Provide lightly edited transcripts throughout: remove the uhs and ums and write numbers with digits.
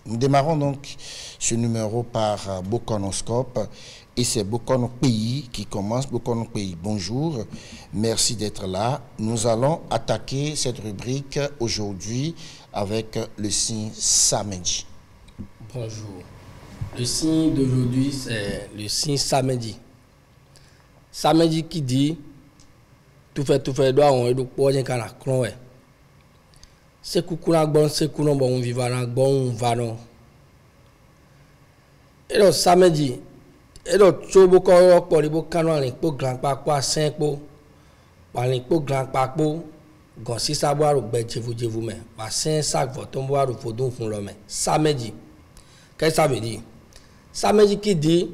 Nous démarrons donc ce numéro par Bokonoscope et c'est Bokono Pays qui commence. Bokono Pays, bonjour, merci d'être là. Nous allons attaquer cette rubrique aujourd'hui avec le signe Samedi. Bonjour. Le signe d'aujourd'hui, c'est le signe Samedi. Samedi qui dit tout fait doit on est pour un canard clon. C'est coucou la bonne, c'est coucou bon vivant la bon vanon. Et donc samedi, et donc chobo ko pour les canons les pour grand pas quoi 5 pour les pour grand pas pour gon si ça boire au ben je vous mais pas 5 sacs votre boire au fodon font l'homme. Samedi. Qu'est-ce que ça veut dire? Samedi qui dit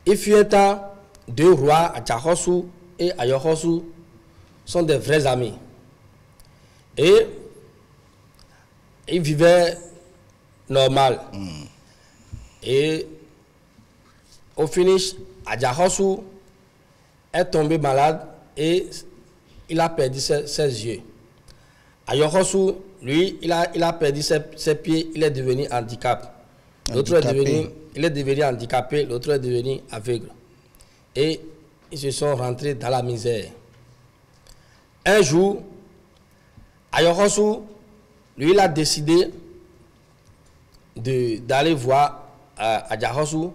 il fut un temps deux rois Adjahosu et Ayohosu sont des vrais amis. Et ils vivaient normal. Et au finish, Adjahosu est tombé malade et il a perdu ses yeux. Ayohosu, lui, il a perdu ses pieds, il est devenu handicapé. L'autre est devenu handicapé, l'autre est devenu aveugle. Et ils se sont rentrés dans la misère. Un jour, Ayohosu, lui, il a décidé d'aller voir Adjahosu.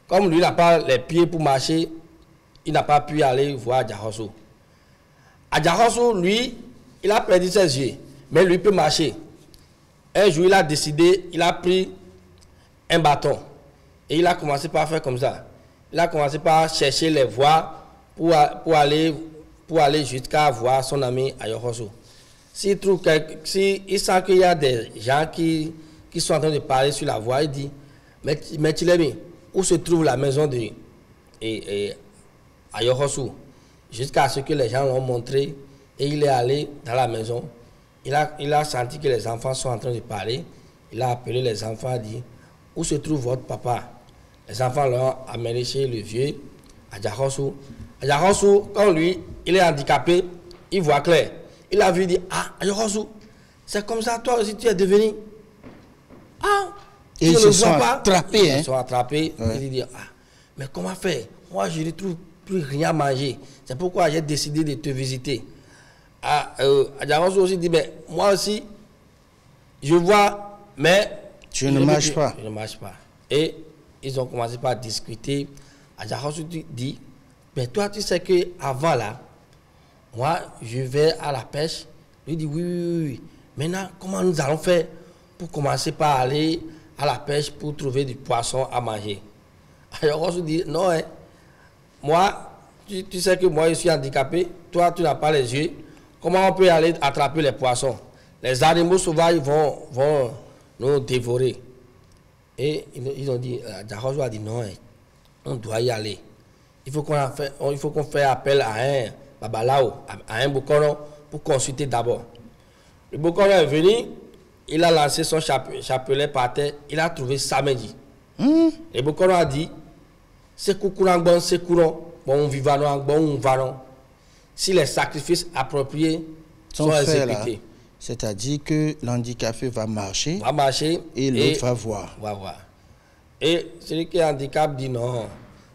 Comme lui n'a pas les pieds pour marcher, il n'a pas pu aller voir Adjahosu. Adjahosu, lui, il a perdu ses yeux, mais lui peut marcher. Un jour, il a décidé, il a pris un bâton et il a commencé par faire comme ça. Il a commencé par chercher les voies pour aller jusqu'à voir son ami Ayohosu. S'il sent qu'il y a des gens qui sont en train de parler sur la voie, il dit, mais Tilemi, où se trouve la maison de Ayohosu? Jusqu'à ce que les gens l'ont montré et il est allé dans la maison. Il a senti que les enfants sont en train de parler. Il a appelé les enfants, a dit, où se trouve votre papa? Les enfants l'ont amené chez le vieux Adjahosu. Adjahosu, quand lui, il est handicapé, il voit clair. Il a vu, il dit, ah, Adjahosu, c'est comme ça, toi aussi tu es devenu. Ah, et ils se sont attrapés. Ils se sont attrapés. Ouais. Il dit, ah, mais comment faire? Moi, je ne trouve plus rien à manger. C'est pourquoi j'ai décidé de te visiter. Adjahosu aussi dit, mais moi aussi, je vois, mais je ne marche pas. Je ne marche pas. Et ils ont commencé par discuter. Adjahosu dit, mais toi, tu sais qu'avant là, moi, je vais à la pêche. Il dit, oui. Maintenant, comment nous allons faire pour commencer par aller à la pêche pour trouver du poisson à manger? Adjahosu dit, non, moi, tu sais que moi, je suis handicapé. Toi, tu n'as pas les yeux. Comment on peut aller attraper les poissons? Les animaux sauvages vont nous dévorer. Et ils ont dit, Adjahosu a dit, non, on doit y aller. Il faut qu'on fasse appel à un babalao, à un Bokono, pour consulter d'abord. Le Bokono est venu, il a lancé son chapelet par terre, il a trouvé Samedi. Le Bokono a dit, c'est coucourant, bon, c'est courant, bon, vivant, bon, varon. Si les sacrifices appropriés sont exécutés. C'est-à-dire que l'handicapé va marcher et l'autre va voir. Et celui qui est handicapé dit non.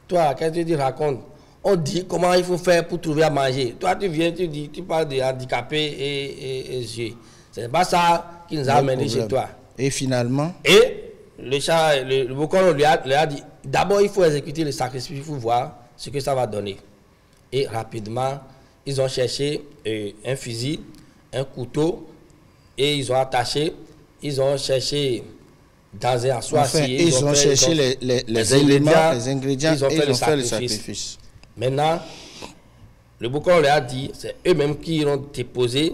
Toi, qu'est-ce que tu racontes? On dit comment il faut faire pour trouver à manger. Toi, tu viens, tu parles de handicapé et yeux. Ce n'est pas ça qui nous a amenés chez toi. Et finalement? Et le Bokono lui a dit, d'abord, il faut exécuter le sacrifice pour voir ce que ça va donner. Et rapidement, ils ont cherché un fusil, un couteau, et ils ont attaché, ils ont cherché dans un assoir. Enfin, ils ont cherché les éléments, les ingrédients, ils ont fait le sacrifice. Maintenant, le Bokono leur a dit, c'est eux-mêmes qui ont déposé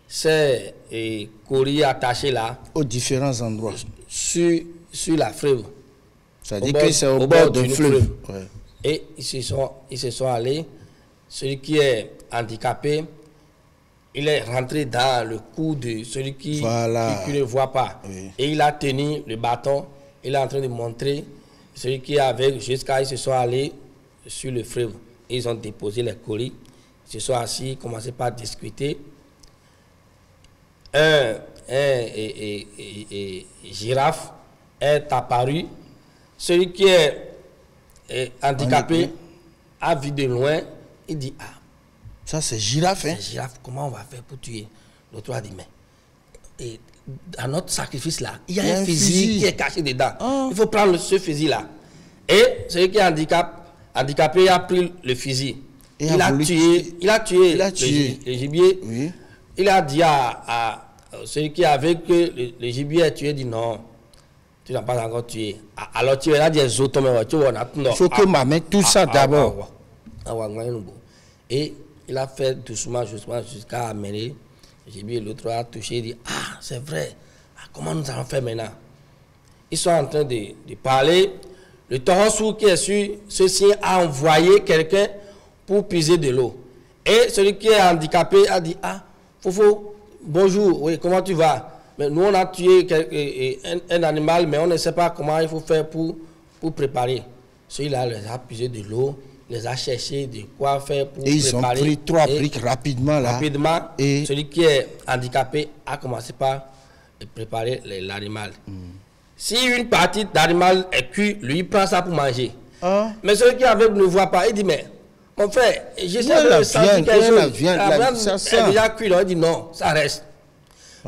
ces courriers attachés là. Aux différents endroits. Sur la fleuve. C'est-à-dire que c'est au bord du fleuve. Ouais. Et ils se sont allés. Celui qui est handicapé, il est rentré dans le cou de celui qui ne voit pas. Oui. Et il a tenu le bâton. Il est en train de montrer celui qui est avec jusqu'à ils se sont allés sur le fleuve. Ils ont déposé les colis. Ils se sont assis, commencé par discuter. girafe est apparu. Celui qui est handicapé a vu de loin, il dit ah. Ça c'est girafe, hein? C'est girafe, comment on va faire pour tuer? L'autre a dit mais dans notre sacrifice là, il y a un fusil qui est caché dedans. Il faut prendre ce fusil là. Et celui qui est handicapé a pris le fusil. Il a tué le gibier. Oui. Il a dit à celui qui avait que le gibier est tué, dit non, tu n'as pas encore tué. Alors tu as dit les autres, il faut que ma main tout ça d'abord. Et il a fait doucement jusqu'à amener le gibier. L'autre a touché, il dit ah, c'est vrai. Comment nous allons faire maintenant? Ils sont en train de parler. Le taureau qui est sur ceci a envoyé quelqu'un pour puiser de l'eau. Et celui qui est handicapé a dit ah, Fofo, bonjour, oui, comment tu vas? Mais nous on a tué un animal, mais on ne sait pas comment il faut faire pour préparer. Celui-là les a puisé de l'eau, les a cherché de quoi faire pour préparer. Ils ont pris 3 briques rapidement là. Rapidement, et celui qui est handicapé a commencé par préparer l'animal. Si une partie d'animal est cuite, lui il prend ça pour manger. Mais celui qui est aveugle ne voit pas, il dit mais mon frère, j'essaie de sentir quelque chose. La viande est déjà cuite, il dit non, ça reste.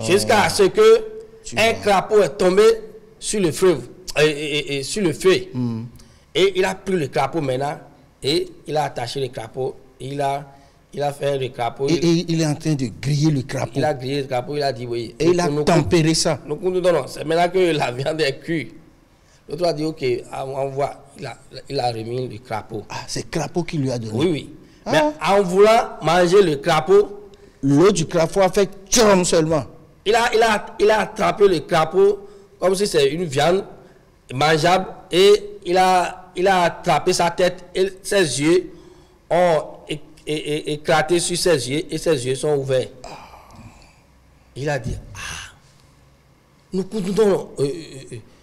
Jusqu'à ce que un crapaud est tombé sur le feu. Sur le feu. Et il a pris le crapaud maintenant et il a attaché le crapaud. Il a fait le crapaud. Et il est en train de griller le crapaud. Il a grillé le crapaud, il a dit oui. Et il a tempéré ça. Non, c'est maintenant que la viande est cuite. L'autre a dit ok, on voit. Il a remis le crapaud. Ah, c'est le crapaud qui lui a donné. Oui, oui. Mais en voulant manger le crapaud, l'eau du crapaud a fait tchom seulement. Il a attrapé le crapaud comme si c'était une viande mangeable et il a attrapé sa tête et ses yeux ont éclaté sur ses yeux et ses yeux sont ouverts. Il a dit nous coûtons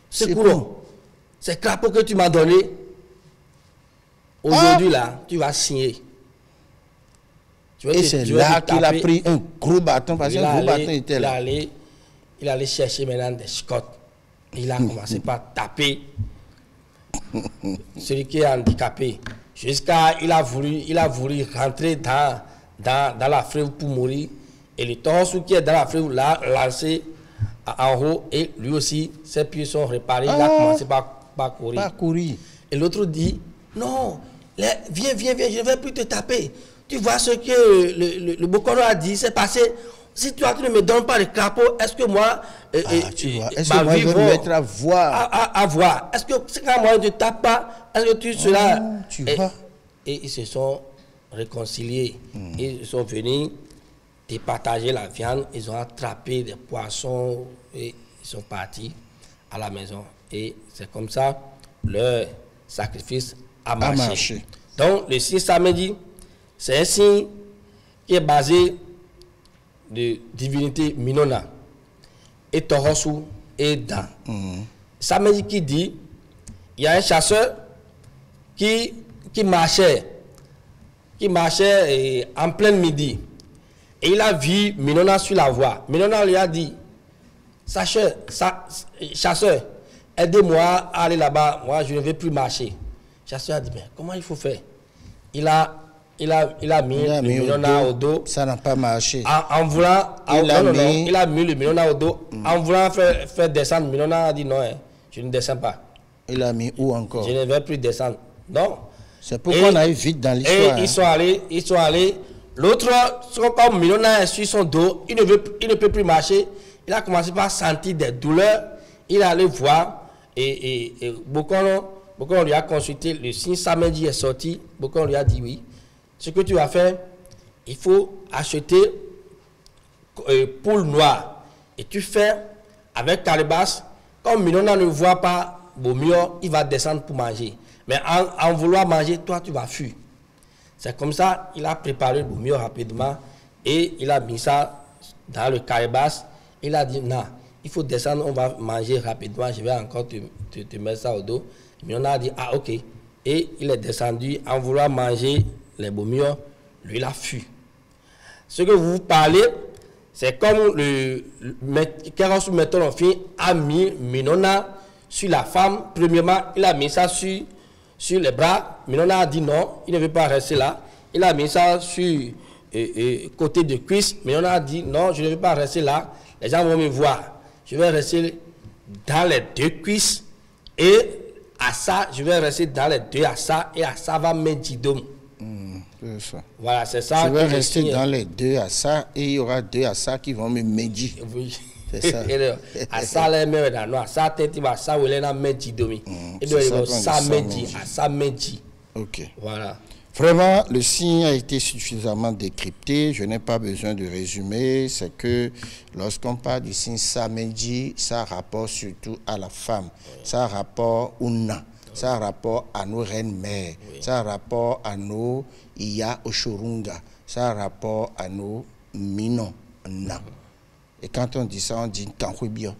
c'est bon. C'est le crapaud que tu m'as donné. Aujourd'hui là, tu vas signer. Et c'est là qu'il a pris un gros bâton parce qu'un gros bâton était là. Il allait chercher maintenant des scottes. Il a commencé par taper celui qui est handicapé. Jusqu'à il a voulu rentrer dans la frève pour mourir. Et le torse qui est dans la frève l'a lancé en haut et lui aussi ses pieds sont réparés. Il a commencé par courir. Et l'autre dit non, viens, je ne vais plus te taper. Tu vois ce que le Bokono a dit, c'est passé. Si toi tu ne me donnes pas le crapaud, est-ce que moi, est-ce que moi je vais me mettre à voir? À voir. Est-ce que c'est quand moi je ne te tape pas, est-ce que tu seras. Tu vois? Et ils se sont réconciliés. Ils sont venus départager la viande, ils ont attrapé des poissons et ils sont partis à la maison. Et c'est comme ça leur sacrifice a marché. Donc le 6 samedi, c'est un signe qui est basé de divinité Minona et Torosu et Dan. Samedi qui dit, il y a un chasseur qui marchait en plein midi et il a vu Minona sur la voie. Minona lui a dit, chasseur, aidez-moi à aller là-bas, moi je ne vais plus marcher. Chasseur a dit, mais comment il faut faire? Il a mis le Minona au dos. Ça n'a pas marché. En voulant, il a mis le Minona au dos. En voulant faire descendre, Minona a dit non, je ne descends pas. Il a mis où encore? Je ne vais plus descendre. Non. C'est pourquoi on a eu vite dans l'histoire. Et ils sont allés. L'autre, comme Minona est sur son dos, il ne peut plus marcher. Il a commencé par sentir des douleurs. Il est allé voir et Bokono lui a consulté. Le 6 samedi est sorti. Bokono lui a dit oui. Ce que tu vas faire, il faut acheter poule noire. Et tu fais avec calebasse. Comme Minona ne voit pas Bomio, il va descendre pour manger. Mais en vouloir manger, toi, tu vas fuir. C'est comme ça, il a préparé Bomio rapidement et il a mis ça dans le calebasse. Il a dit, non, il faut descendre, on va manger rapidement, je vais encore te mettre ça au dos. Minona a dit, ah ok. Et il est descendu en vouloir manger les Bomio, lui il a fui. Ce que vous parlez, C'est comme quand on met ton fille a mis Minona sur la femme. Premièrement, il a mis ça sur les bras. Minona a dit non, il ne veut pas rester là. Il a mis ça sur côté de cuisse. Minona a dit non, je ne veux pas rester là. Les gens vont me voir. Je vais rester dans les deux cuisses. Et à ça, je vais rester dans les deux à ça. Et à ça va mettre Didom. Voilà, c'est ça. Je vais rester dans les deux à ça et il y aura deux à ça qui vont me médire. Oui. C'est ça. À ça, les mères dans à ça, tête, à ça, où elle a médit domi. Et donc, ça médit, à ça médit. Ok. Voilà. Vraiment, le signe a été suffisamment décrypté. Je n'ai pas besoin de résumer. C'est que lorsqu'on parle du signe Saméji, ça rapporte surtout à la femme. Ça rapporte au nain. Ça a rapport à nos reines-mères. Ça a rapport à nos Iya Oshorunga. Ça a rapport à nos Minon. Et quand on dit ça, on dit Kankwibio.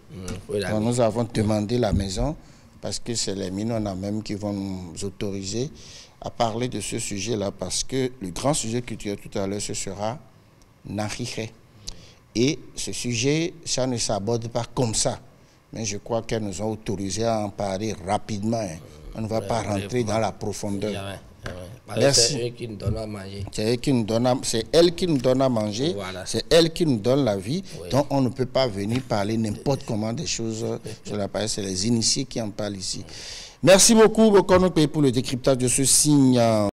Donc nous avons demandé la maison, parce que c'est les Minon même qui vont nous autoriser à parler de ce sujet-là, parce que le grand sujet culturel tout à l'heure, ce sera Narihe. Et ce sujet, ça ne s'aborde pas comme ça. Mais je crois qu'elles nous ont autorisé à en parler rapidement. On ne va pas rentrer dans la profondeur. Merci. C'est eux qui nous donnent à manger. C'est elle qui nous donne à manger. Voilà. C'est elle qui nous donne la vie. Donc on ne peut pas venir parler n'importe comment des choses sur la page. C'est les initiés qui en parlent ici. Merci beaucoup, Bokono, pour le décryptage de ce signe.